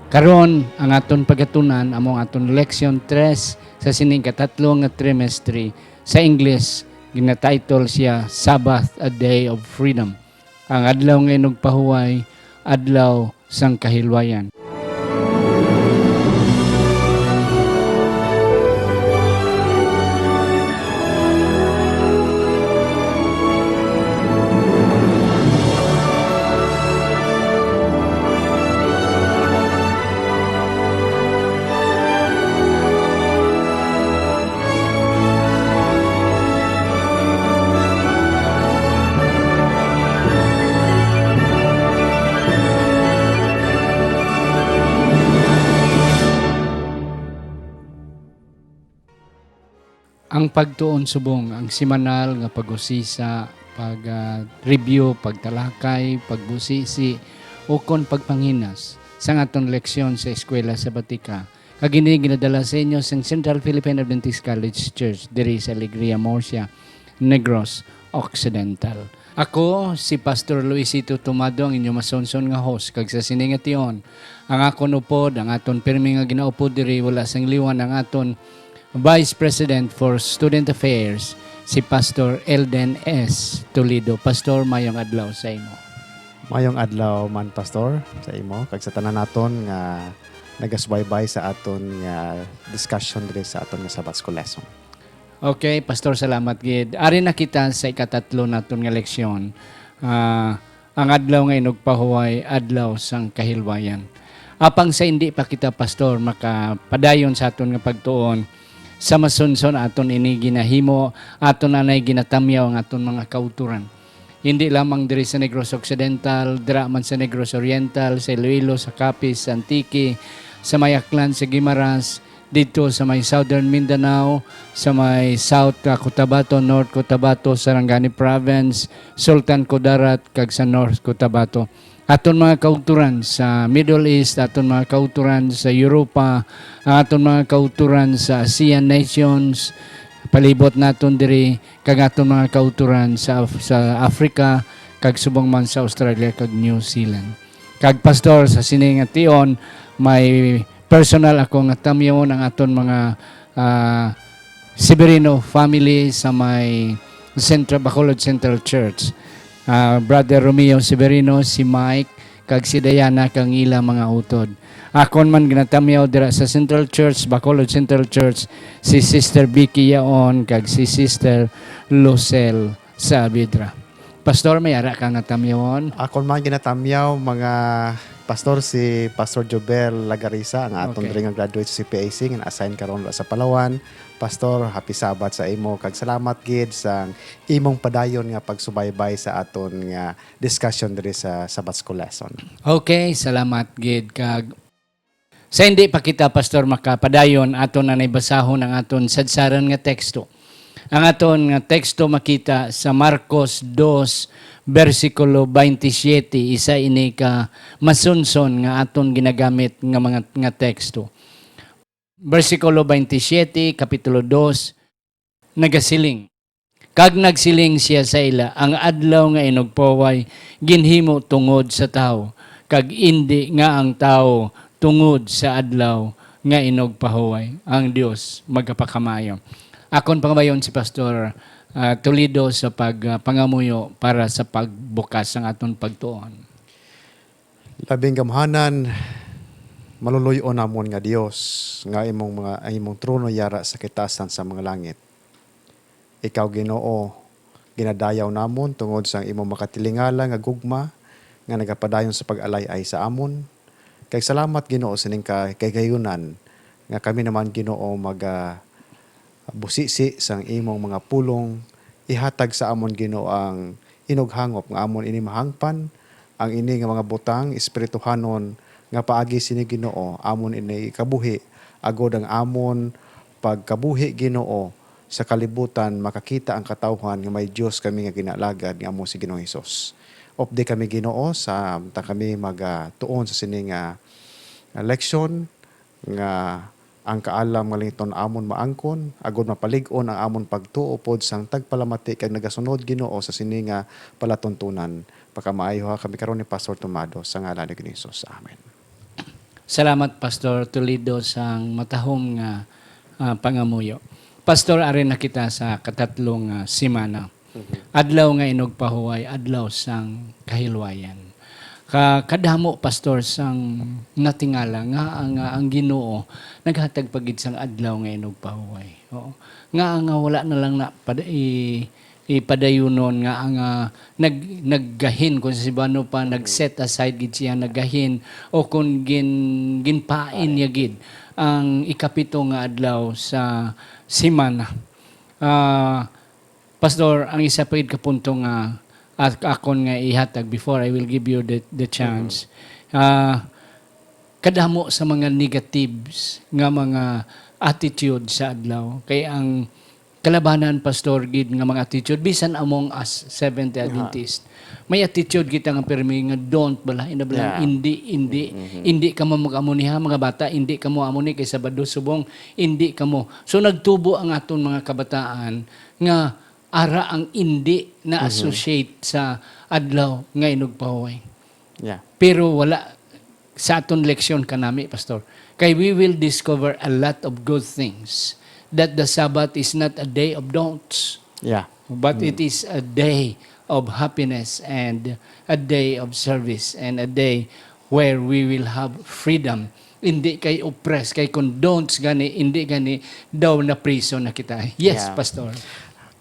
Karon ang aton pagatunan among aton leksyon 3 sa sining katatlo nga trimestre sa English gina-title siya Sabbath, a Day of Freedom. Ang adlaw nga nagpahuway, adlaw sang kahilwayan. Ang pagtuon subong, ang semanal nga pag-usisa, pag-review, pagtalakay, pagbusisi, o kon pagpanghinas sa aton leksyon sa eskwela sa Batika. Kagini ginadala sa inyo sa Central Philippine Adventist College Church diri sa Alegria Murcia, Negros Occidental. Ako si Pastor Luisito Tomado, ang inyong masonson nga host kag sa siningation. Ang akon upod, ang aton pirmi nga ginaupod diri wala sang liwan ang aton Vice President for Student Affairs, si Pastor Elden S. Toledo. Pastor, mayong adlaw sa imo. Mayong adlaw man, Pastor, sa imo. Kag sa tanan naton nga nagasbaybay sa aton nga discussion diri sa aton nga Sabbath School lesson. Okay, Pastor, salamat gid. Ari na kita sa ikatatlo naton nga leksyon. Ang adlaw nga inugpahuway, adlaw sang kahilwayan. Apang sa hindi pa kita, Pastor, makapadayon sa aton nga pagtuon, sa masunson aton ini ginahimo, aton anay ginatamyaw ang aton mga kauturan. Hindi lamang diri sa Negros Occidental, dira man sa Negros Oriental, sa Iloilo, sa Capiz, sa Antique, sa Mayaklan, sa Guimaras, dito sa may Southern Mindanao, sa may South Cotabato, North Cotabato, Sarangani Province, Sultan Kudarat, kag sa North Cotabato. Aton mga kauturan sa Middle East, aton mga kauturan sa Europa, aton mga kauturan sa ASEAN nations, palibot naton diri kag aton mga kauturan sa Africa, kag subong man sa Australia kag New Zealand. Kag Pastor, sa siningation, may personal ako nga tamyon ang aton mga Severino family sa may Bacolod Central Church. Brother Romeo Severino, si Mike, kag si Diana kang ila mga utod. Akon man ginatamyaw dira sa Central Church, Bacolod Central Church, si Sister Vicky Yaon, kag si Sister Lucel sa Abidra. Pastor, may ara ka nga tamyawon? Akon man ginatamyaw mga Pastor, si Pastor Jobel Lagarisa, ang aton diri nga graduate sa CPAC, nga assign karon sa Palawan. Pastor, happy Sabbath sa imo, kag salamat gid sa imong padayon nga pagsubaybay sa aton nga discussion diri sa Sabbath School lesson. Okay, salamat gid kag sa hindi pa kita, Pastor, makapadayon, aton na naibasahon ang aton sadsaran nga teksto. Ang aton nga teksto makita sa Marcos 2, versikulo 27, isa ini ka masunson nga aton ginagamit nga mga nga teksto. Versikulo 27, kapitulo 2, nagasiling. Kag nagsiling siya sa ila, ang adlaw nga inugpaway, ginhimo tungod sa tao, kag indi nga ang tao tungod sa adlaw nga inugpahuway. Ang Dios magkapakamayo. Akon pangabayon si Pastor Toledo sa pagpangamuyo para sa pagbukas ng aton pagtuon. Labing gamhanan, maluluyon namon nga Dios, nga imong trono yara sa kitasan sa mga langit. Ikaw, Ginoo, ginadayaw namon tungod sa imong makatilingala nga gugma nga nagapadayon sa pag-alay-ay sa amon. Kay salamat, Ginoo, sining kagayunan nga kami naman, Ginoo, busisi sang imong mga pulong, ihatag sa amon, Ginoo, ang inughangop nga amon ini mahangpan, ang ini nga mga butang espirituhanon nga paagi sini, Ginoo, amon ini kabuhi, agod ang amon pagkabuhi, Ginoo, sa kalibutan makakita ang katawhan nga may Dios kami nga ginalagad nga amo si Ginoong Hesus. Opde kami, Ginoo, sa kami magtuon sa sining leksyon nga ang kaalam nga lingiton amon maangkon, agod mapalig-on ang amon pagtuo pod sang tagpalamati kag nagasunod, Ginoo, sa sininga palatuntunan. Pagkamaayo ha kami karon ni Pastor Tomado sa ngalan ni Ginoong Hesus. Amen. Salamat Pastor Toledo sang matahom nga pangamuyo. Pastor, ari na kita sa katatlong simana. Adlaw nga inugpahuway, adlaw sang kahilwayan. Kadamo pastor sang natingala nga ang Ginoo naghatag pagid sang adlaw nga inugpahuway. Oo. Nga wala na lang na ipadayunon nga ang naggahin kung si Bano pa nag-set aside gid siya naggahin o kung ginpain niya gid ang ikapito nga adlaw sa simana. Pastor, ang isa pa gid ka punto nga akon nga ihatag before I will give you the chance. Kadamo sa mga negatives nga mga attitude sa adlaw kay ang kalabanan pastor gid nga mga attitude bisan among us Seventh Adventist may attitude kita nga permi nga don't bala inabala hindi ka mo mag-amuniha mga bata hindi ka mo amuni kay Sabado subong hindi ka mo so nagtubo ang aton mga kabataan nga ara ang hindi na associate sa adlaw nga inugpahuway pero wala sa aton leksyon kanami pastor kay we will discover a lot of good things that the Sabbath is not a day of don'ts, but it is a day of happiness and a day of service and a day where we will have freedom. Hindi kay oppress, kay kung don'ts gani, hindi gani daw na prison na kita. Yes, Pastor.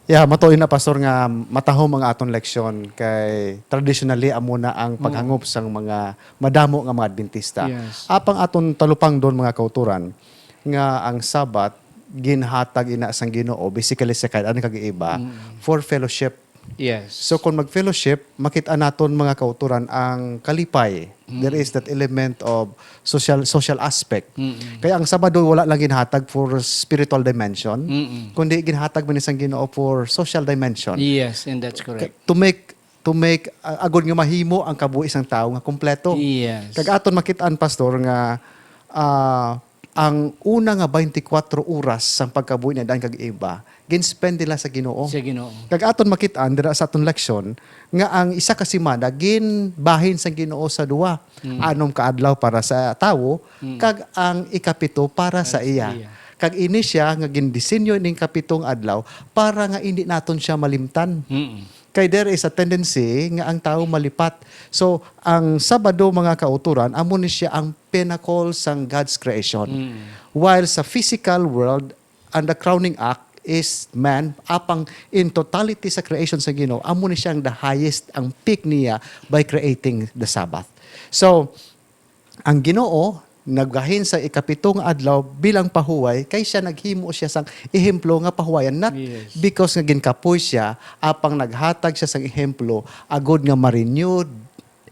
Matuoy na pastor nga matahom ang aton leksyon kay traditionally amo na ang paghangop sang mga madamo nga mga Adventista. Yes. Apang aton talupang doon mga kauturan nga ang Sabat ginhatag ina sang Ginoo basically sa kada kag-iba for fellowship. Yes. So kung mag-fellowship, makita naton mga kauturan ang kalipay. There is that element of social aspect. Kaya ang Sabado wala lang ginhatag for spiritual dimension, kundi ginhatag man isang Ginoo for social dimension. Yes, and that's correct. To make agod nga mahimo ang kabuhi sang tao nga kompleto. Yes. Kag aton makitaan pastor nga ang una nga 24 oras sang pagkabuhi niya daan kag iba ginspend nila sa Ginoo. Sa Ginoo. Kag aton makitaan dira sa aton leksyon nga ang isa ka semana ginbahin sang Ginoo sa duwa. Anom ka adlaw para sa tawo kag ang ikapito para sa iya. Kag ini siya nga gindisenyo ning kapitong adlaw para nga hindi naton siya malimtan. Kay there is a tendency nga ang tao malipat. So, ang Sabado mga kauturan, amo ni siya ang pinnacle sang God's creation. While sa physical world, and the crowning act is man, apang in totality sa creation sa Ginoo, amo ni siya ang the highest, ang peak niya by creating the Sabbath. So, ang Ginoo, naggahin sa ikapitong adlaw bilang pahuway kay siya naghimo siya sang ehemplo nga pahuwayan not because nga ginkapoy siya apang naghatag siya sang ehemplo agod nga ma-renewed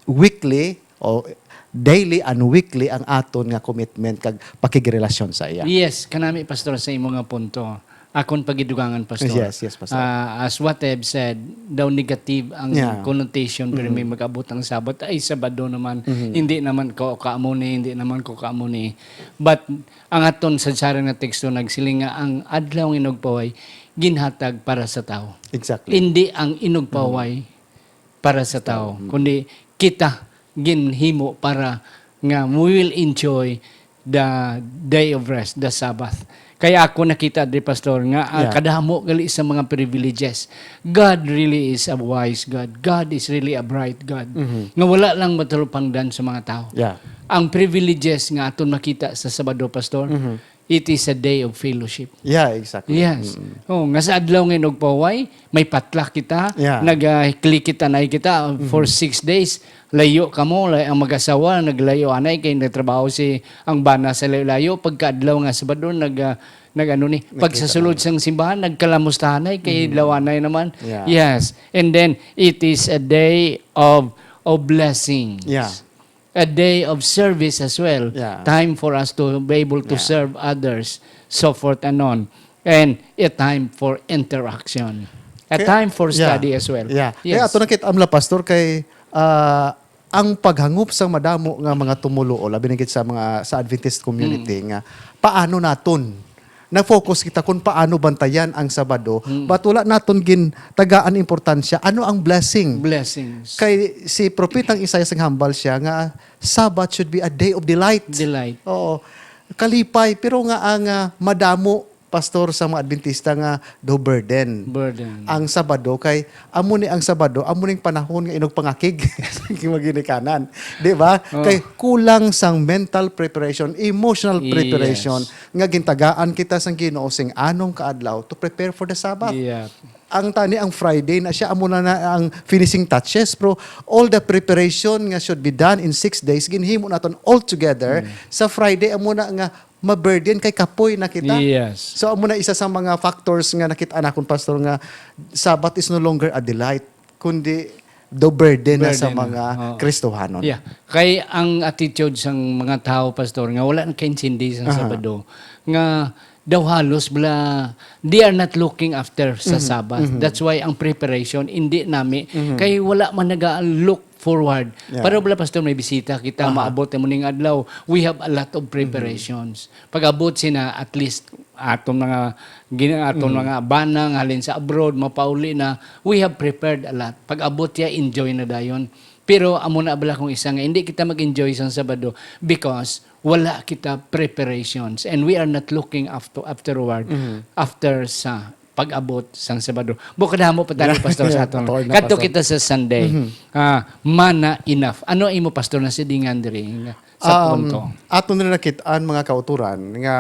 weekly o daily and weekly ang aton nga commitment kag pakigirelasyon sa iya. Yes, kanami pastor sa imo nga punto. Akon pagidugangan pastor. Yes, pastor. As what I've said, daw negative ang connotation pero may mag-abot ang Sabat ay Sabado naman. Hindi naman ko kaamuni, hindi naman ko kaamuni. But ang aton sa sarang nga teksto nagsiling nga ang adlaw ng inugpaway ginhatag para sa tao. Exactly. Hindi ang inugpaway para sa tao, kundi kita ginhimo para nga we will enjoy the day of rest, the Sabbath. Kaya ako nakita di pastor nga kadamo gali sa mga privileges. God really is a wise God. God is really a bright God. Nga wala lang matulupangdan sa mga tao. Ang privileges nga aton makita sa Sabado pastor, it is a day of fellowship. Yeah, exactly. Yes. Oh, nga sa adlaw nga nagpaway, may patlak kita, nag-click kita na kita for 6 days. Layo ka mo, ang mag-asawa, naglayo anay kay nagtrabaho si ang bana sa layo. Pagka-adlaw nga Sabado, pag sa sulod sang simbahan, nagkalamustahanay kay lawanay naman. Yes. And then, it is a day of blessings. A day of service as well. Time for us to be able to serve others, so forth and on. And a time for interaction. A time for study as well. Yes. Kaya ato nakita amla pastor kay ang paghangup sa madamo nga mga tumulo o labi na sa mga sa Adventist community nga paano naton na-focus kita kung paano bantayan ang Sabado, but wala naton gin tagaan importansya. Ano ang blessing? Blessings. Kay si propetang Isaiah sang hambal siya nga Sabbath should be a day of delight. Delight. Oo. Kalipay pero nga ang madamo pastor sa mga Adventista nga do burden. Burden. Ang Sabado kay amo ni ang Sabado amo ning panahon nga inog pangakig kanan, di ba? Kay kulang sang mental preparation, emotional preparation nga gintagaan kita sang Ginoo sing anong kaadlaw to prepare for the Sabbath. Yeah. Ang tani ang Friday na siya amo na ang finishing touches pero all the preparation nga should be done in 6 days ginhimo naton all together sa Friday amo na nga ma-burden kay kapoy na kita. Yes. So amo na isa sa mga factors nga nakita na kon pastor nga Sabbath is no longer a delight kundi do burden na sa Burden. mga Oo. Kristohanon. Yeah. Kay ang attitude sang mga tao, pastor, nga wala na kaintindi sa Sabado, nga daw halos bala, they are not looking after sa Sabbath. That's why ang preparation, hindi nami, kay wala man naga-look forward. Yeah. Para bala, pastor, may bisita kita, maabot na muning adlaw, we have a lot of preparations. Pag-abot sina, at least, atong mga banang halin sa abroad, mapauli na, we have prepared a lot. Pag-abot ya, enjoy na dayon. Pero amo na bala kung isa nga, hindi kita mag-enjoy sa Sabado because wala kita preparations and we are not looking afterward after sa pag-abot sang Sabado. Bukadamo pa tayo, pastor, sa aton. Totoo na, Kadto pastor. kita sa Sunday. Mana enough. Ano imo, pastor, na sidingan diri sa punto? Aton na nakitaan mga kauturan nga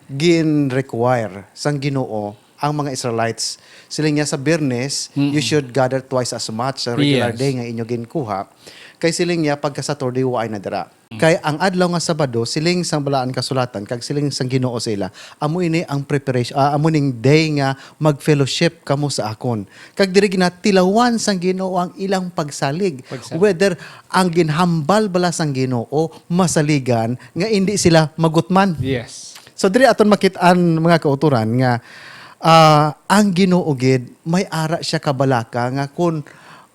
gin-require sang Ginoo ang mga Israelites. Sila nga sa Biyernes, you should gather twice as much sa regular Yes. day nga inyo ginkuha. Kay siling nga pagka Saturday waay na dira. Kay ang adlaw nga Sabado siling sang balaan kasulatan kag siling sang Ginoo sila. Amo ini ang preparation amo ning day nga mag-fellowship kamo sa akon. Kag diri ginatilawan sang Ginoo ang ilang pagsalig. Whether ang ginhambal bala sang Ginoo masaligan nga hindi sila magutman. Yes. So diri aton makit-an mga kauturan nga ang Ginoo gid may ara siya kabalaka nga kun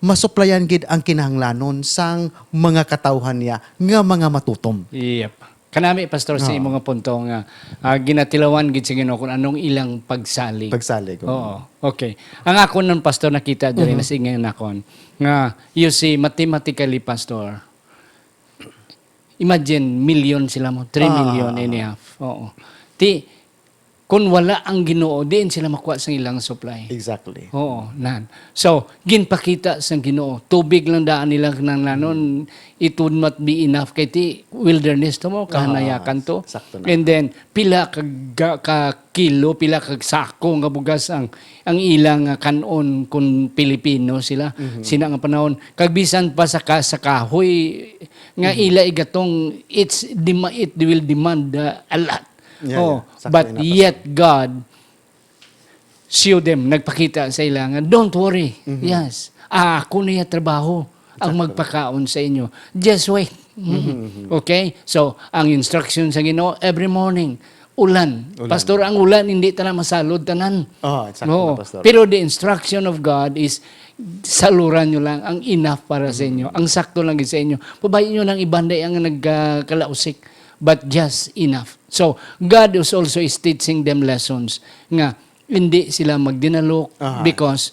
masuplayan gid ang kinahanglanon sang mga katawhan niya nga mga matutom. Yep. Kanami, pastor, sa imo nga punto nga ginatilawan gid sa Ginoo kung anong ilang pagsalig. Pagsalig. Oo. Okay. Ang ako nun, pastor, nakita diri na singin nakon nga you see mathematically, pastor, imagine million sila mo, 3 million and a half. Oo. Kung wala ang Ginoo, diin sila makuha sa ilang supply. Exactly. Oo, nan. So, ginpakita sa Ginoo. Tubig lang daan nila nang lanon. It would not be enough. Kaya ti wilderness to mo, kahanayakan to. sakto na. And then, pila ka kilo, pila kag sako nga bugas ang ilang kanon kung Pilipino sila. Sina nga panahon. Kagbisan pa sa kahoy, nga ila igatong, it will demand a lot. Yeah, sakto But na, yet God show them, nagpakita sa ilangan, don't worry. Yes. Ako na yung trabaho ang magpakaon sa inyo. Just wait. Okay? So, ang instruction sa Ginoo, every morning, ulan. Pastor, ang ulan, hindi tala masalod tanan. Exactly Oo. na, pastor. Pero the instruction of God is, saluran nyo lang ang enough para sa inyo. Ang sakto lang sa inyo. Pabayin nyo lang ibanday ang nagkalausik. But just enough. So, God is also is teaching them lessons nga hindi sila magdinalok because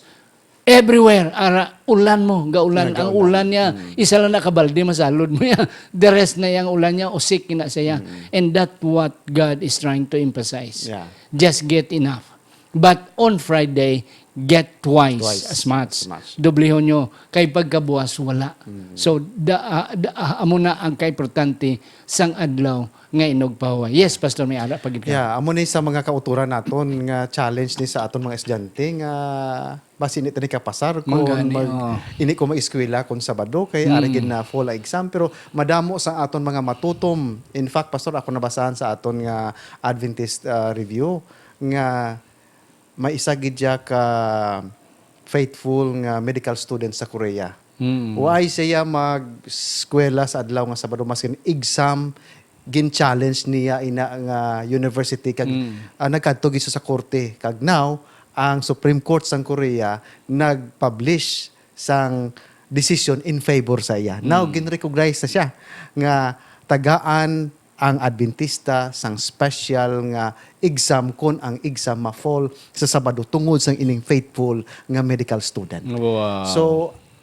everywhere, ulan mo, gaulan. Ang ulan niya, isa lang nakabalde, masalod mo yan. The rest na yung ulan niya, usik na siya. And that's what God is trying to emphasize. Yeah. Just get enough. But on Friday, get twice as much. Doblehon nyo. Kay pagkabuwas, wala. So, amo na ang kaimportante sang adlaw nga inugpahuwa. Yes, Pastor, may ara pagid ka. Yeah, amo ni sa mga kauturan naton nga challenge ni sa aton mga estudyante nga basin ni kapasar kung ini ko mag-eskwela kung Sabado kay ari gid na fall exam pero madamo sa aton mga matutom. In fact, pastor, ako nabasahan sa aton nga Adventist review nga may isa gid siya ka faithful nga medical student sa Korea. Why siya mag-eskwela sa adlaw nga Sabado maskin exam gin-challenge niya ina nga university kag nagkadto gid sa korte kag now ang Supreme Court sang Korea nag-publish sang decision in favor sa iya. Now gin-recognize na siya nga tagaan ang Adventista sang special nga exam kon ang exam ma-fall sa Sabado tungod sang ining faithful nga medical student. Wow. So,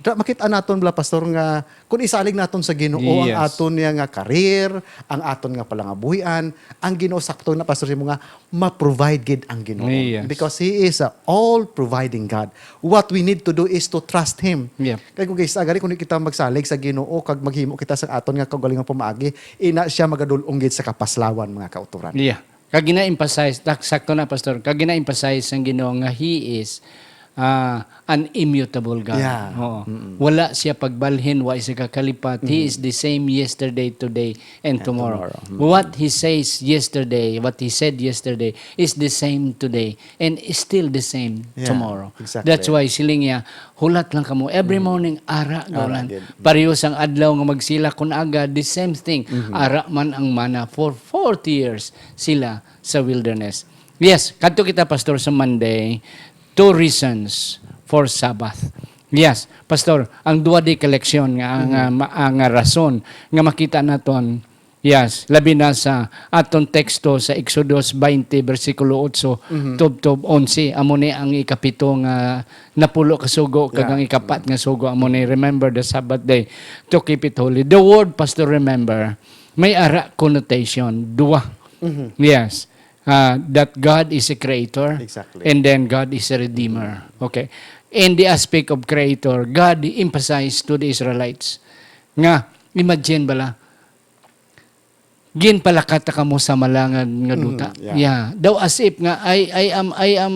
makita naton bala pastor nga kung isalig naton sa Ginoo ang Yes. aton nga career, ang aton nga palangabuhian, ang Ginoo sakto na pastor mo nga ma-provide gid ang Ginoo. Yes. Because He is a all providing God. What we need to do is to trust Him. Yep. Kaya kung guys, agari kung kita magsalig sa Ginoo kag maghimo kita sa aton nga kaugalingon pamaagi, ina siya magadulong gid sa kapaslawan mga kauturan. Yeah. Kag gina-emphasize, sakto na pastor, kag gina-emphasize ang Ginoo nga He is an immutable God. Yeah. Oo. Wala siya pagbalhin, wa siya kakalipat. He is the same yesterday, today, and tomorrow. What He says yesterday, what He said yesterday is the same today and is still the same Yeah, tomorrow. exactly. That's why siling niya, hulat lang kamo. Every morning, ara gawlan. gid. Pareho sang adlaw nga magsila kun aga, the same thing. Ara man ang mana for 40 years sila sa wilderness. Yes, kadto kita pastor sa Monday, 2 reasons for Sabbath. Yes, pastor, ang duwa di collection nga ang rason nga makita naton. Yes, labi na sa aton teksto sa Exodus 20 bersikulo 8 tub 11 amo ni ang ikapito nga napulo ka sugo kag ang ikapat nga sugo amo ni remember the Sabbath day to keep it holy. The word pastor remember may ara connotation duwa. Yes. That God is a creator Exactly. and then God is a redeemer. Okay. In the aspect of creator, God emphasized to the Israelites nga imagine bala ginpalakat ka mo sa malangan nga duta. yeah. Daw as if nga I am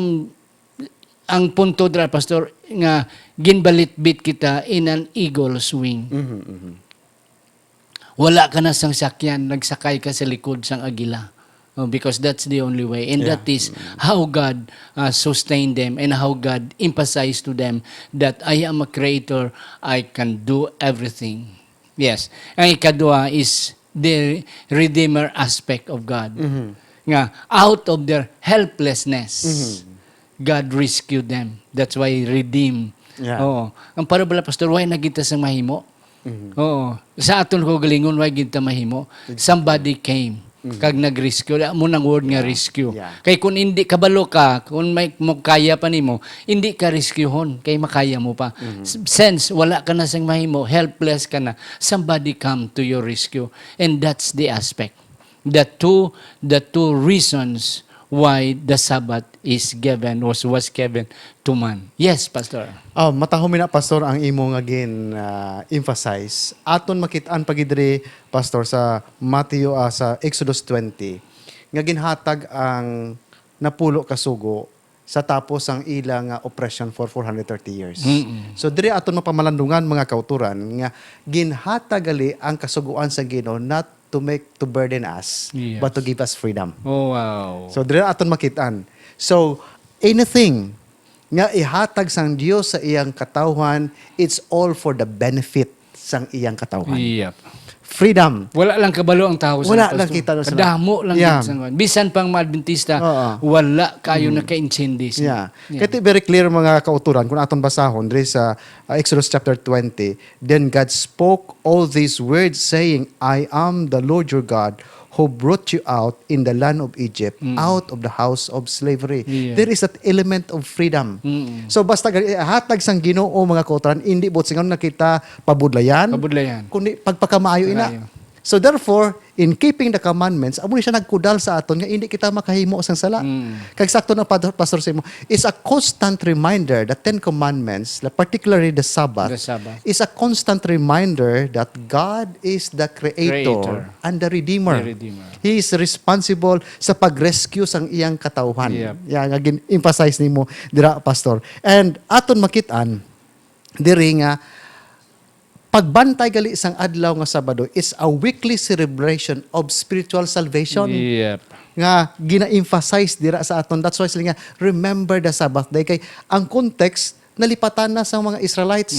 ang punto dra pastor nga ginbalitbit kita in an eagle's wing. Wala ka na sang sakyan, nagsakay ka sa likod sang agila. Because that's the only way. And that is how God sustained them and how God emphasized to them that I am a creator, I can do everything. Yes. Ang ikadua is the redeemer aspect of God. Nga, out of their helplessness, God rescued them. That's why redeem. Yeah. Oo. Ang parabala, pastor, why nagita sa mahimo? Oo. Sa aton ko galingon, why gita mahimo? Somebody came. Kag nag-rescue. Mo nang word nga rescue. Yeah. Kay kung hindi kabalo ka, kung may mo kaya pa nimo, hindi ka rescuehon kay makaya mo pa. Since wala ka na sang mahimo, helpless ka na, somebody come to your rescue. And that's the aspect. The two reasons why the Sabbath is given was given to man. Yes, pastor. Matahom na pastor ang imo nga emphasize. Aton makitaan pagidre pastor sa Matthew sa Exodus 20 nga ginhatag ang napulo ka sugo sa tapos ang ilang oppression for 430 years. So dire aton mapamalandungan mga kauturan nga ginhatag gali ang kasuguan sa Ginoo not to burden us Yes. but to give us freedom. Oh, wow. So dire aton makitaan. So anything nga ihatag sang Dios sa iyang katawhan, it's all for the benefit sang iyang katawhan. Yep. Freedom. Wala lang kabalo ang tao sa Wala pastor. lang kita sa- Kadamo lang Yeah. sa bisan pang mga Adventista, Oo. wala kayo naka-intindi. Yeah. Kaya very clear mga kauturan kung aton basahon diri sa Exodus chapter 20, then God spoke all these words saying, I am the Lord your God who brought you out in the land of Egypt, out of the house of slavery. Yeah. There is that element of freedom. So basta hatag sang Ginoo mga kauturan, hindi bot singon nakita pabudlayan, Pabudlayan. kundi pagpakamaayo ina. Pagpakamayo. So therefore, in keeping the commandments, amo ni siya nagkudal sa aton nga hindi kita makahimo sang sala. Kag sakto na pastor sa imo, is a constant reminder the 10 commandments, particularly the Sabbath, The Sabbath. is a constant reminder that God is the creator, Creator. and the redeemer. The Redeemer. He is responsible sa pag-rescue sang iyang katawhan. Yep. Yan nga emphasize nimo dira pastor. And aton makitaan diri nga pagbantay gali sang adlaw nga Sabado is a weekly celebration of spiritual salvation. Yep. Nga gina-emphasize dira sa aton. That's why sila nga remember the Sabbath day kay ang context nalipatan na sa mga Israelites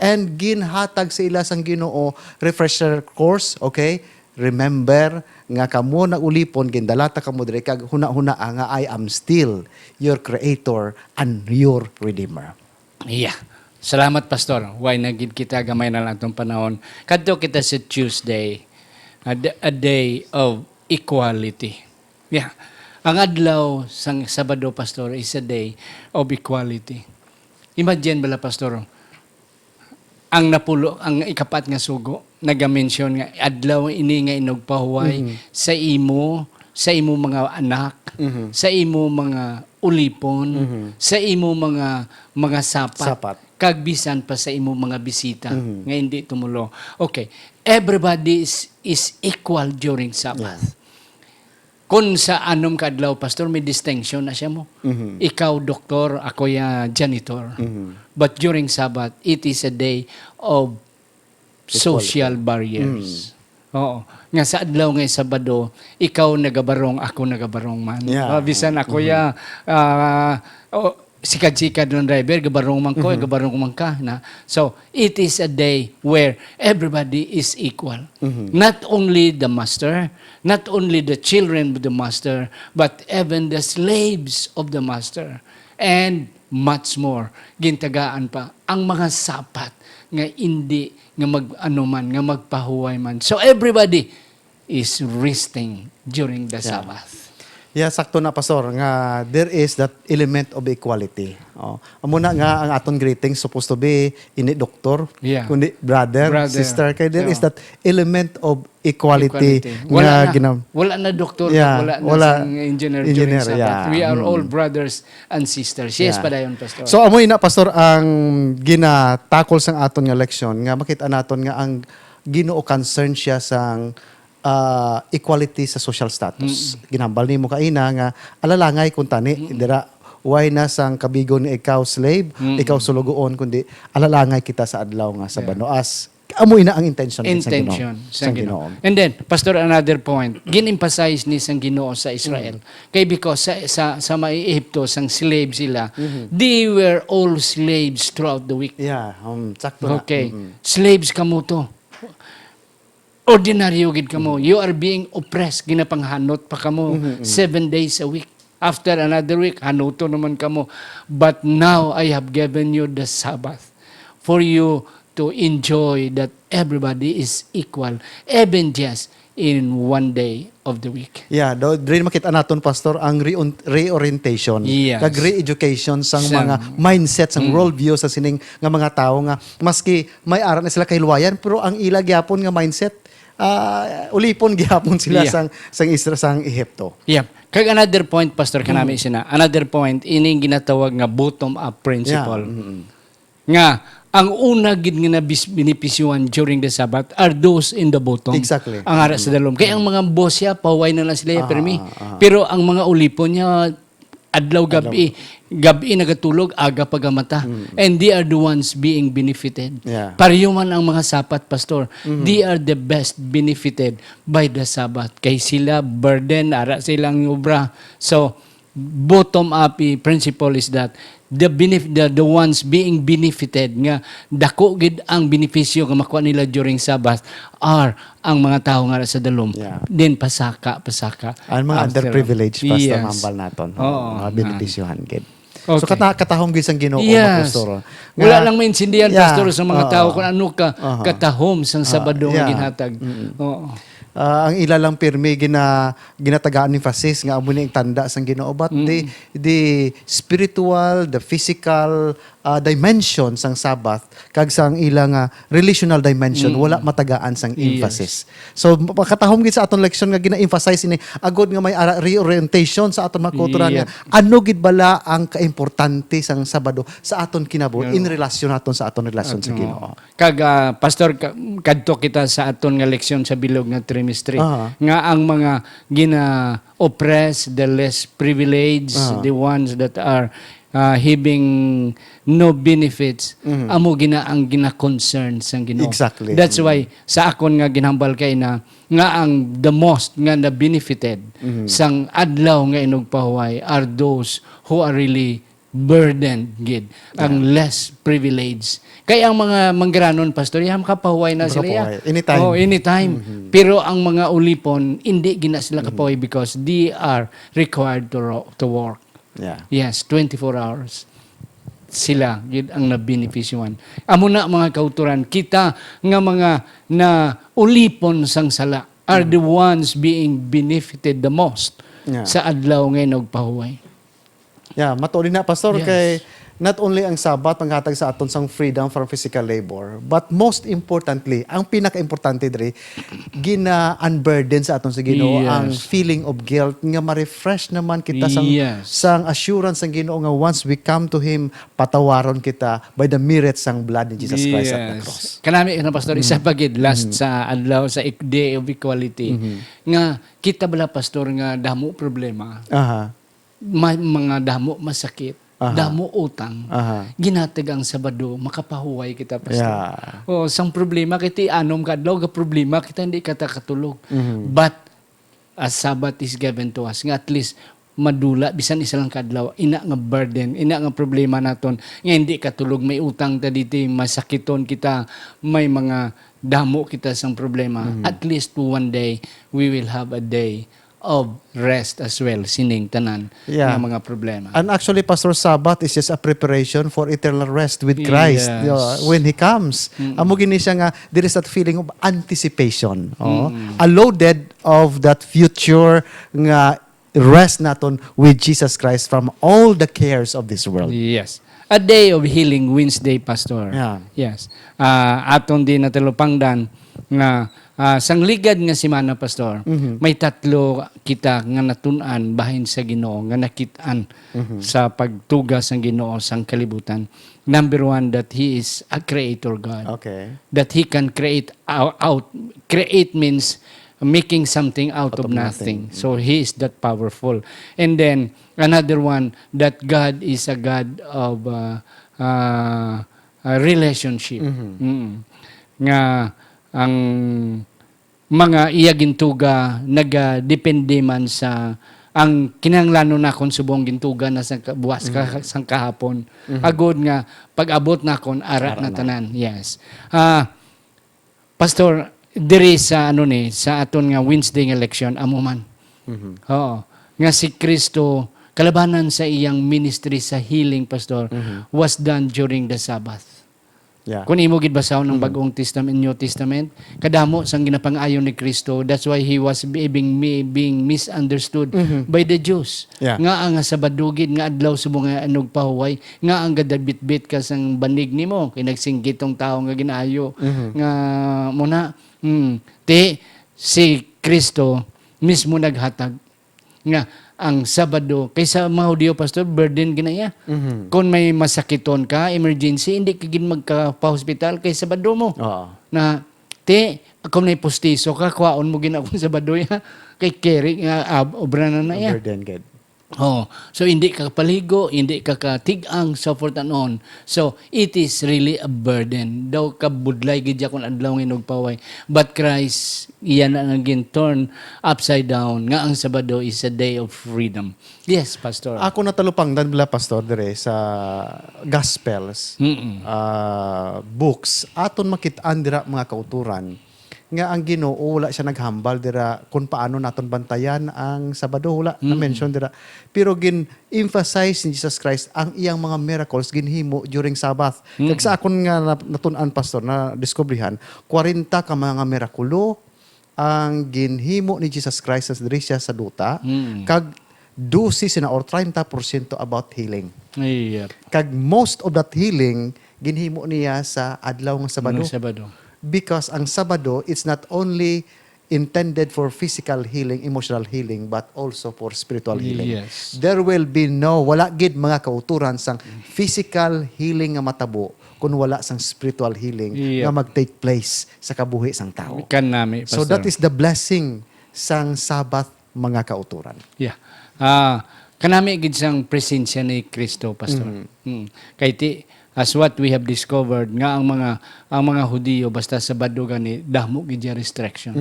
and ginhatag sa ila sang Ginoo refresher course, okay? Remember nga kamo na ulipon gindalata kamo diri kag huna-huna nga I am still your creator and your redeemer. Yeah. Salamat, pastor. Why nagid kita gamay na lang itong panahon. Kadto kita sa Tuesday. a day of equality. Yeah. Ang adlaw sang Sabado, Pastor, is a day of equality. Imagine bala, Pastor, ang napulo, ang ikapat nga sugo, naga-mention nga, adlaw ini nga inugpahuway sa imo mga anak, sa imo mga ulipon, sa imo mga sapat. Kag bisan pa sa imo mga bisita nga hindi tumulo. Okay, everybody is equal during Sabbath. Kung sa anom kadlaw, Pastor, may distinction na siya mo. Ikaw, doktor, ako ya janitor. But during Sabbath, it is a day of social barriers. Oo. Nga sa adlaw ngay Sabado, ikaw nagabarong, ako nagabarong man. Yeah. Bisan ako sikad-sikad ng driver, gabarong man ko, gabarong man ka. Na. So, it is a day where everybody is equal. Not only the master, not only the children of the master, but even the slaves of the master. And much more. Gintagaan pa ang mga sapat nga hindi nga nga magpahuway man. So everybody is resting during the Sabbath. Yeah, sakto na, Pastor, nga there is that element of equality. Amo na nga ang aton greeting supposed to be ini doktor, kundi brother, sister, kay there is that element of equality. Wala na doktor, wala na engineer during Sabbath. We are all brothers and sisters. Yes, padayon, Pastor. So amoy na, Pastor, ang ginatakol sang aton nga leksyon nga makita naton nga ang Ginoo concern siya sang equality sa social status. Ginambal nimo kaina nga alalangay kun tani dira why na sang kabigo ni ikaw slave, ikaw sulugoon kundi alalangay kita sa adlaw nga sa banoas. Amoy na ang intention sang Ginoo. And then, Pastor, another point, gin-emphasize ni sang Ginoo sa Israel. Kay because sa may Ehipto sang slave sila, they were all slaves throughout the week. Yeah, sakto na. Okay. Slaves kamo to. Ordinaryo gid kamo. You are being oppressed. Ginapanghanot pa kamo 7 days a week. After another week, hanuto naman kamo. But now I have given you the Sabbath for you to enjoy that everybody is equal, even just in one day of the week. Yeah, dili makita naton, Pastor, ang reorientation, kag re-education sang mga mindset, sang worldview sa sining nga mga tao nga maski may aral na sila kahilwayan pero ang ila gyapon nga mindset ulipon gyapon sila sang Israel, sang Ehipto. Yeah. Kag another point, Pastor, kanami sina. Another point, ining ginatawag nga bottom-up principle. Nga, ang una gid nga binipisyuhan during the Sabbath are those in the bottom. Exactly. Ang ara sa dalom. Kaya ang mga boss niya, paway na lang sila permi. Pero ang mga ulipon niya, adlaw gabi nagatulog, aga pagamata. And they are the ones being benefited. Pariyo man ang mga sapat, Pastor. They are the best benefited by the Sabbath. Kay sila burden, ara silang obra. So, bottom-up principle is that the ones being benefited nga dako gid ang benepisyo nga makuha nila during Sabbath are ang mga tao nga sa dalom. Then pasaka. Ang mga underprivileged, Pastor, mambal naton. Mga benepisyohan gid. Okay. So katahom gid sang Ginoo, Pastor. Wala lang maintindihan, Pastor, sa mga tao kung ano ka katahom sang Sabado nga ginhatag. Ang ila lang pirmi ginatagaan ni emphasis nga amo ni tanda sang Ginoo, but the spiritual, the physical dimension sang Sabbath kag sang ilang relational dimension wala matagaan sang emphasis. So makatahom gid sa aton leksyon nga gina-emphasize ini agod nga may reorientation sa aton mga kultura nga ano gid bala ang kaimportante sang Sabado sa aton kinabuhi in relasyon naton sa aton relasyon sa Ginoo. Kag Pastor, kadto kita sa aton nga leksyon sa bilog nga trimestre nga ang mga gina-oppress, the less privileged, the ones that are having no benefits, amo ang gina-concern sang Ginoo. Exactly. That's why sa akon nga ginhambal kay na nga ang the most nga na benefited sang adlaw nga inugpahuway are those who are really burdened gid, ang less privileged. Kaya ang mga manggaranon, Pastor, yam kapahuway na sila. Anytime. Anytime. Pero ang mga ulipon, hindi gina sila kapahuway because they are required to work. Yes, 24 hours. Sila gid ang nabenepisyohan. Amo na mga kauturan, kita nga mga na ulipon sang sala. are the ones being benefited the most Yeah. sa adlaw nga nagpahuway. Yeah, matuloy na pastor Yes. kay not only ang Sabat manghatag sa aton sang freedom from physical labor, but most importantly, ang pinaka-importante diri gina-unburden sa aton sa Ginoo Yes. ang feeling of guilt nga ma-refresh naman kita Yes. sang assurance sang Ginoo nga once we come to him patawaron kita by the merits sang blood ni Jesus Christ at the cross. Kanami na pastor isa pagid last sa adlaw sa day of equality nga kita bala pastor nga damo problema, Aha. mga damo masakit, Aha. damo utang. Aha. Ginatag ang Sabado makapahuway kita pastor. Yeah. Sang problema kiti anom ka adlaw ga problema kita hindi kata katulog. But as Sabbath is given to us nga at least madula bisan isa lang kadlaw ina nga burden, ina nga problema naton nga hindi katulog, may utang ta diti, masakiton kita, may mga damo kita sang problema. At least one day we will have a day of rest as well sining tanan Yeah. nga mga problema. And actually, Pastor, Sabbath is just a preparation for eternal rest with Christ. Yes. You know, when He comes. Amo gini siya nga, there is that feeling of anticipation. Oh, a loaded of that future nga rest naton with Jesus Christ from all the cares of this world. Yes. A day of healing Wednesday, Pastor. Yeah. Yes. Aton din na talupangdan nga sang ligad nga semana, Pastor. May tatlo kita nga natun-an bahin sa Ginoo nga nakit-an sa pagtuga sang Ginoo sang kalibutan. Number one, that He is a creator God. Okay. That He can create out. Create means making something out of nothing. So He is that powerful. And then another one, that God is a God of a relationship. Nga ang mga iyagintuga nagadepende man sa ang kinahanglanon na kon subong gintuga na sa buwas sang kahapon. Agod nga pag-abot na kon ara na tanan. Yes. Pastor, diri sa sa aton nga Wednesday nga election amo man. Oo. Nga si Kristo kalabanan sa iyang ministry sa healing, Pastor, was done during the Sabbath. Yeah. Kung imo gid basaw ng Bagong Testament, New Testament, kadamo sang ginapang-ayon ni Kristo. That's why He was being misunderstood by the Jews. Yeah. Nga ang Sabado gid nga adlaw subong nga anog pahuway, nga ang gadabit-bit ka sang banig nimo kay nagsinggitong tawo nga ginaayo. Nga muna si Kristo mismo naghatag nga ang Sabado kaysa mga Hudyo, Pastor, burden ginaya. Kung may masakiton ka, emergency, hindi ka gin magka-hospital kay Sabado mo. Oo. Na kung may postiso ka, kuwaon mo gina akong Sabado ya, kay carry nga obra na na ya. Burden, God. Oh, so hindi ka paligo, hindi ka katigang, so forth and on. So, it is really a burden. Daw kabudlay gidya kung adlaw ng paway. But Christ, iyan na naging turn upside down. Nga ang Sabado is a day of freedom. Yes, Pastor. Ako natalupangdan bala, Pastor, dire sa Gospels, books, aton makitaan dira mga kauturan nga ang Ginoo wala siya naghambal dira kung paano naton bantayan ang Sabado, wala na mention dira, pero gin-emphasize ni Jesus Christ ang iyang mga miracles ginhimo during Sabbath. Kag sa akon nga natun-an, Pastor, na diskubrihan 40 ka mga mirakulo ang ginhimo ni Jesus Christ sa diri siya sa duta, kag 12 na or 30% about healing. Yep. Kag most of that healing ginhimo niya sa adlaw nga Sabado. Ang Sabado. Because ang Sabado, it's not only intended for physical healing, emotional healing, but also for spiritual healing. Yes. There will be wala gid mga kauturan sang physical healing nga matabo kung wala sang spiritual healing nga mag-take place sa kabuhi sang tao. Kan nami, Pastor. So that is the blessing sang Sabbath, mga kauturan. Yeah. Kanami gid sang presensya ni Kristo, Pastor. Kay ti as what we have discovered nga ang mga Hudiyo basta Sabado gani dahmo gid restriction.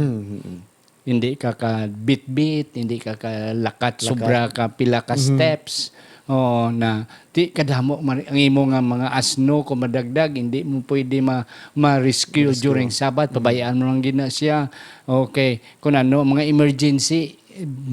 Hindi ka bit-bit, hindi ka lakat sobra ka pila ka steps. Na ti kadamo ang imo nga mga asno ko madagdag, hindi mo pwede ma-rescue during Sabbath, pabayaan mo lang gina siya. Okay, kung ano mga emergency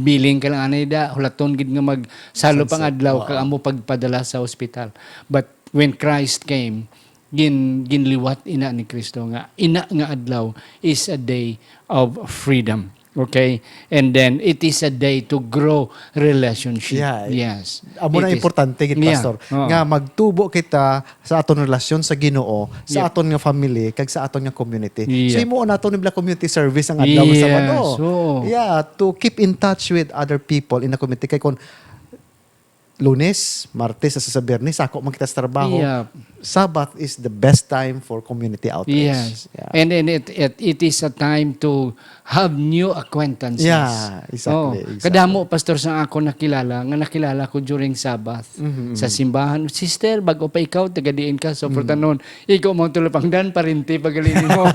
billing ka lang anay da, hulaton gid nga magsalo pang adlaw ka amo pagpadala sa ospital. But when Christ came, ginliwat ina ni Kristo nga ina nga adlaw is a day of freedom. Okay? And then it is a day to grow relationship. Yeah. Yes. Amo na It is. importante gid Yeah. pastor Oo. nga magtubo kita sa aton relasyon sa Ginoo, sa Yep. aton nga family kag sa aton nga community. So Yep. imo na aton nibla community service ang adlaw sa Yes. Sabado. Oo. Yeah, to keep in touch with other people in the community kay kon Lunes, Martes, sa Biyernes, ako man kita sa trabaho. Yeah. Sabbath is the best time for community outreach. Yes. Yeah. And then it is a time to have new acquaintances. Yeah, exactly, exactly. Kadamo, pastor, sa ako nakilala ko during Sabbath. Sa simbahan, sister, bago pa ikaw, tagadiin ka. So, for tanon, ikaw mo tulapangdan, parinti, pagalinin mo.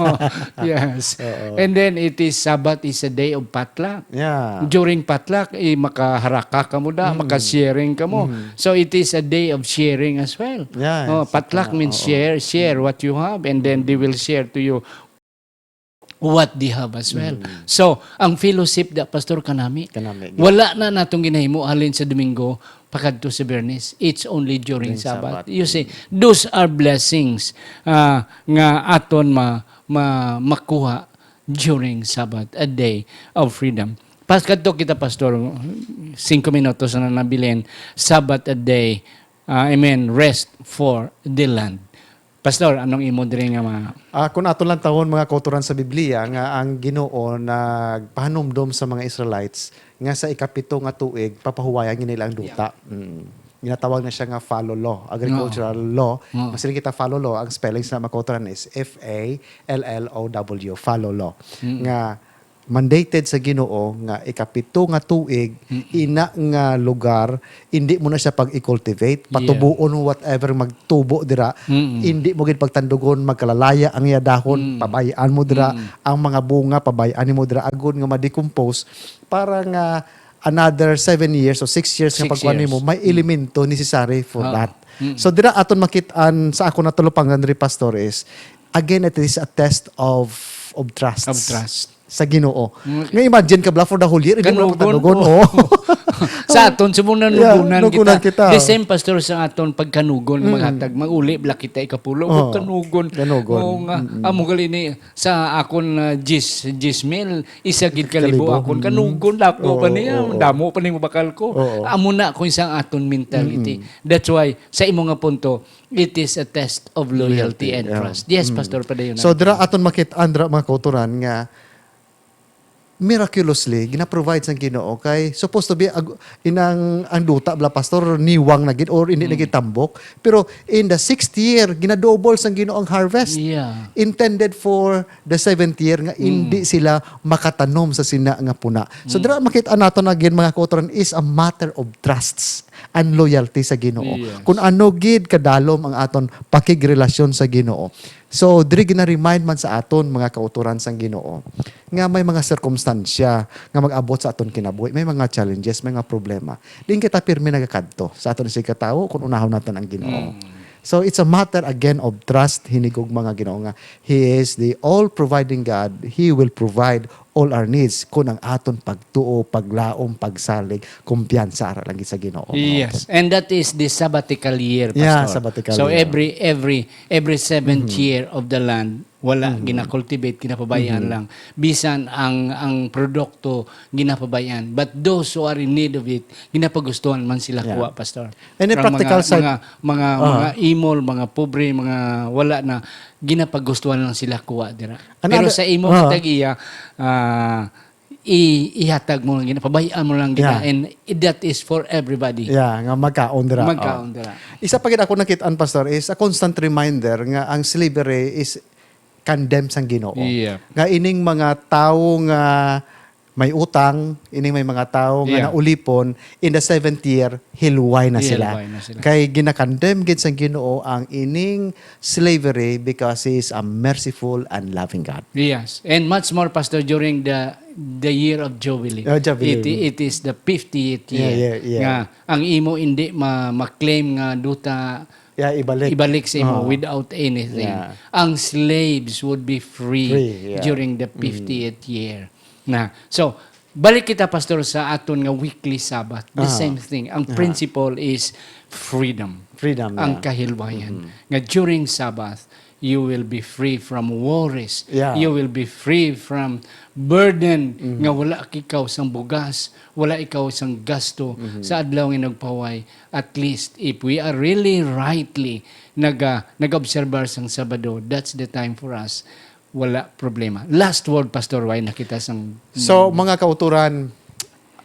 Yes. And then, it is, Sabbath is a day of potluck. Yeah. During potluck, makaharaka ka mo da, makasharing ka mo. So, it is a day of sharing as well. Yes. Potluck means share what you have, and then they will share to you what they have as well. So, ang fellowship da pastor kanami, Kanami. wala na natong ginahimo halin sa Domingo pakadto sa Biyernes. It's only during Sabbath. Sabbath. You see, those are blessings nga aton makuha during Sabbath, a day of freedom. Kadto kita pastor 5 minutos na nabilin, Sabbath a day. Rest for the land. Pastor, anong imo diri nga mga Kung aton lang tawon mga kauturan sa Biblia nga ang Ginoo nagpahanumdom sa mga Israelites nga sa ikapito nga tuig papahuwayan nila ang duta. Ginatawag na siya nga fallow law, agricultural law. Mas kita follow law, ang spellings na makauturan is F-A-L-L-O-W, follow law. Nga mandated sa Ginoo nga ikapito nga tuig ina nga lugar hindi mo na siya pag-cultivate patubuon whatever magtubo dira hindi mo gid pagtandugon magkalalaya ang iya dahon pabayaan mo dira ang mga bunga pabayaan mo dira agon nga ma-decompose para nga another 7 years o 6 years nga 6 pagkuan years. mo may elemento necessary for that. So dira aton makitaan sa ako natulupangan ri pastor is again it is a test of trust. of trust? Sa Ginoo. Nga imagine ka bla for the whole year, hindi mo na patanugon. Oo. Sa aton, subong nanugunan nugunan kita. kita. The same, pastor, sa aton pagkanugon, maghatag, mag-uli, bla kita ikapulo, kanugon. kanugon. Oo nga. Amo gali ni, sa akon mil, isa gid kalibo, akon kanugon, dako pa niya, damo pa niya bakal ko. Amo na kung isang aton mentality. That's why, sa imo nga punto, it is a test of loyalty and trust. Yes, pastor, padayon. So dira aton makitaan dira mga kauturan nga miraculously gina-provide sang Ginoo kay supposed to be inang ang duta bla pastor niwang na gid or hindi na gid tambok pero in the 6th year ginadouble sang Ginoo ang harvest. Yeah. Intended for the 7th year nga hindi sila makatanom sa sina nga puna. So dira makita naton again mga kauturan is a matter of trusts and loyalty sa Ginoo. Yes. Kung ano gid kadalom ang aton pakigrelasyon sa Ginoo. So diri gina-remind man sa aton mga kauturan sang Ginoo nga may mga sirkumstansya nga mag-abot sa aton kinabuhi, may mga challenges, may mga problema. Din kita pirmi nagakadto sa aton sa katawo kung unahon naton ang Ginoo. So it's a matter again of trust hinigog mga Ginoo nga He is the all providing God. He will provide all our needs kung ang aton pagtuo, paglaom, pagsalig, kumpiyansa ara lang sa Ginoo. Yes, and that is the sabbatical year, pastor. Yeah, sabbatical so year. every seventh year of the land wala gina-cultivate, ginapabayaan lang. Bisan ang produkto ginapabayaan. But those who are in need of it, ginapagustuhan man sila kuha, pastor. And the Ang practical side, mga imol, mga pobre, mga wala na ginapagustuhan lang sila kuha dira. Pero sa imo katagiya, ihatag mo lang, pabayaan mo lang gina, and that is for everybody. Yeah, nga magkaon dira. Magkaon dira. Isa pa gid ako nakitaan pastor is a constant reminder nga ang slavery is condemned sang Ginoo. Yeah. Nga ining mga tawo nga may utang, ining may mga tao nga naulipon, in the 7th year, hilway na sila. Hilway na sila. Kay ginakondemn gid sang Ginoo ang ining slavery because He is a merciful and loving God. Yes. And much more, pastor, during the year of Jubilee. Jubilee. It is the 50th year. Yeah. Nga ang imo hindi ma-claim nga duta Yeah, ibalik sa imo without anything. Yeah. Ang slaves would be free, yeah. during the 50th year. So, balik kita, pastor, sa aton nga weekly Sabbath. The same thing. Ang principle is freedom. Freedom. Ang kahilwayan. Nga during Sabbath, you will be free from worries. Yeah. You will be free from burden nga wala ikaw sang bugas, wala ikaw sang gasto sa adlaw nga nagpaway. At least if we are really rightly nag-observe sang Sabado, that's the time for us. Wala problema. Last word, Pastor, why nakita sang So, mga kauturan,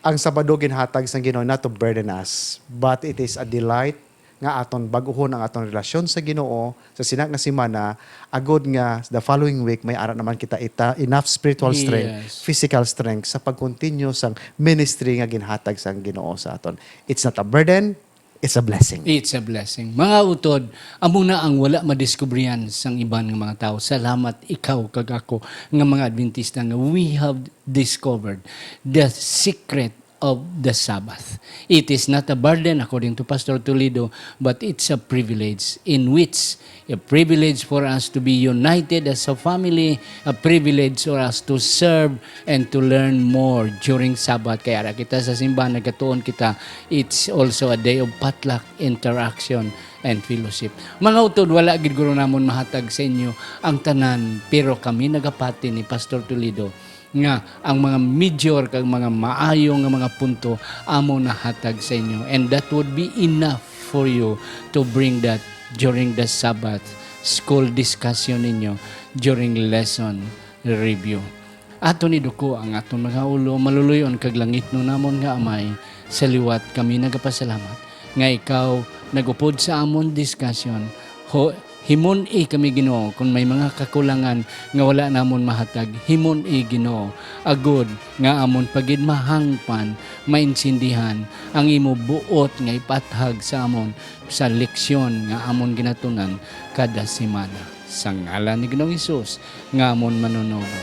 ang Sabado ginhatag sa Ginoo not to burden us, but it is a delight nga aton baguhon ang aton relasyon sa Ginoo sa sinak na semana, agod nga the following week may ara naman kita enough spiritual strength, Yes. physical strength sa pag-continue sang ministry nga ginhatag sa Ginoo sa aton. It's not a burden, it's a blessing. It's a blessing. Mga utod, amo na ang wala madiskubrihan sang iban ng mga tao. Salamat ikaw kag ako nga mga Adventista nga we have discovered the secret of the Sabbath. It is not a burden according to Pastor Toledo, but it's a privilege in which a privilege for us to be united as a family, a privilege for us to serve and to learn more during Sabbath. Kaya ra kita sa simbahan nagkatuon kita, it's also a day of potluck, interaction, and fellowship. Mga utod, wala gid guro namon mahatag sa inyo ang tanan, pero kami nagapati ni Pastor Toledo nga ang mga major kag mga maayo nga mga punto amo nahatag sa inyo, and that would be enough for you to bring that during the Sabbath school discussion ninyo during lesson review. Ato ni duko ang aton mga ulo maluluyon kag langit no namon nga amay, sa liwat kami nagapasalamat nga ikaw nagupod sa amon discussion. Himon kami Ginoo kung may mga kakulangan nga wala namon mahatag, himon Ginoo agud nga amon pagid mahangpan, mainsindihan ang imo buot nga ipathag sa amon sa leksyon nga amon ginatunan kada semana. Sa ngalan ni Ginoong Hesus nga amon manunolo.